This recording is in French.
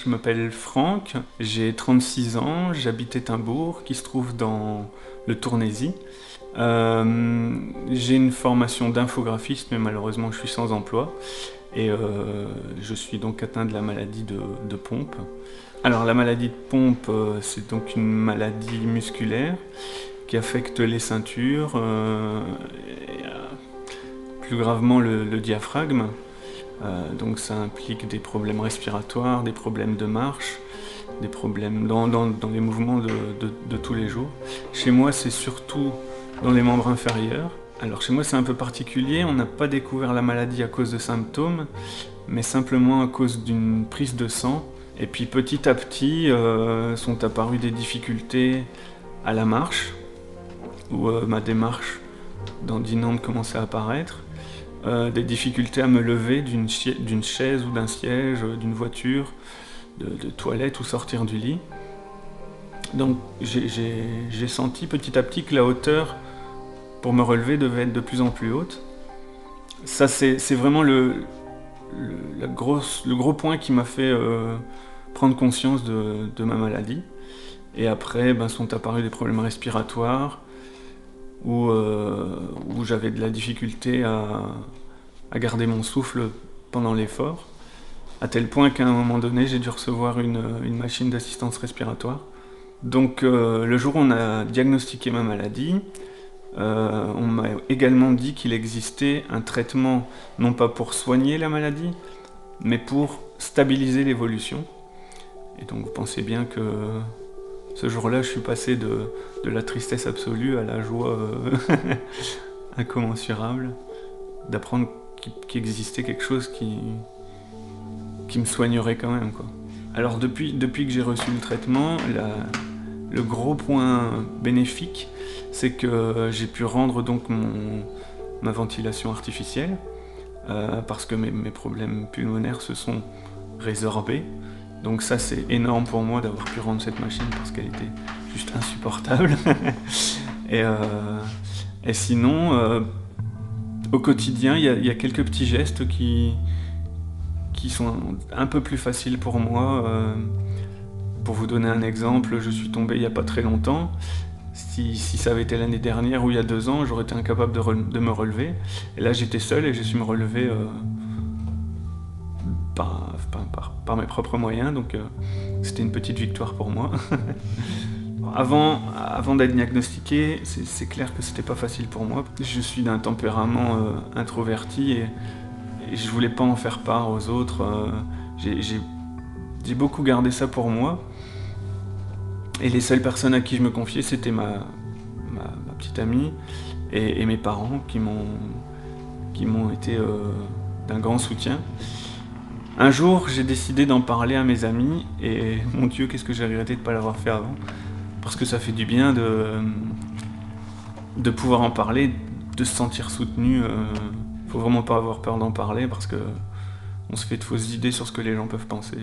Je m'appelle Franck, j'ai 36 ans, j'habite Étainbourg, qui se trouve dans le Tournaisis. J'ai une formation d'infographiste, mais malheureusement je suis sans emploi. Et je suis donc atteint de la maladie de Pompe. Alors la maladie de Pompe, c'est donc une maladie musculaire qui affecte les ceintures, et, plus gravement le diaphragme. Donc ça implique des problèmes respiratoires, des problèmes de marche, des problèmes dans les mouvements de tous les jours. Chez moi, c'est surtout dans les membres inférieurs. Alors chez moi, c'est un peu particulier, on n'a pas découvert la maladie à cause de symptômes, mais simplement à cause d'une prise de sang. Et puis petit à petit sont apparues des difficultés à la marche, où ma démarche dandinante commençait à apparaître. Des difficultés à me lever d'une chaise ou d'un siège, d'une voiture, de toilette ou sortir du lit. Donc j'ai senti petit à petit que la hauteur pour me relever devait être de plus en plus haute. Ça c'est vraiment le gros point qui m'a fait prendre conscience de ma maladie. Et après sont apparus des problèmes respiratoires, où j'avais de la difficulté à garder mon souffle pendant l'effort, à tel point qu'à un moment donné, j'ai dû recevoir une machine d'assistance respiratoire. Donc le jour où on a diagnostiqué ma maladie, on m'a également dit qu'il existait un traitement, non pas pour soigner la maladie, mais pour stabiliser l'évolution. Et donc vous pensez bien que ce jour-là, je suis passé de la tristesse absolue à la joie incommensurable d'apprendre qu'il existait quelque chose qui me soignerait quand même, quoi. Alors depuis que j'ai reçu le traitement, le gros point bénéfique, c'est que j'ai pu rendre donc ma ventilation artificielle, parce que mes problèmes pulmonaires se sont résorbés. Donc ça c'est énorme pour moi d'avoir pu rendre cette machine parce qu'elle était juste insupportable. Et sinon, au quotidien, il y a quelques petits gestes qui sont un peu plus faciles pour moi. Pour vous donner un exemple, je suis tombé il n'y a pas très longtemps. Si ça avait été l'année dernière ou il y a 2 ans, j'aurais été incapable de me relever. Et là j'étais seul et j'ai su me relever par mes propres moyens, donc c'était une petite victoire pour moi. Avant d'être diagnostiqué, c'est clair que c'était pas facile pour moi. Je suis d'un tempérament introverti et je voulais pas en faire part aux autres. J'ai beaucoup gardé ça pour moi. Et les seules personnes à qui je me confiais, c'était ma petite amie et mes parents qui m'ont été d'un grand soutien. Un jour, j'ai décidé d'en parler à mes amis et mon Dieu, qu'est-ce que j'ai regretté de ne pas l'avoir fait avant. Parce que ça fait du bien de pouvoir en parler, de se sentir soutenu. Faut vraiment pas avoir peur d'en parler parce que on se fait de fausses idées sur ce que les gens peuvent penser.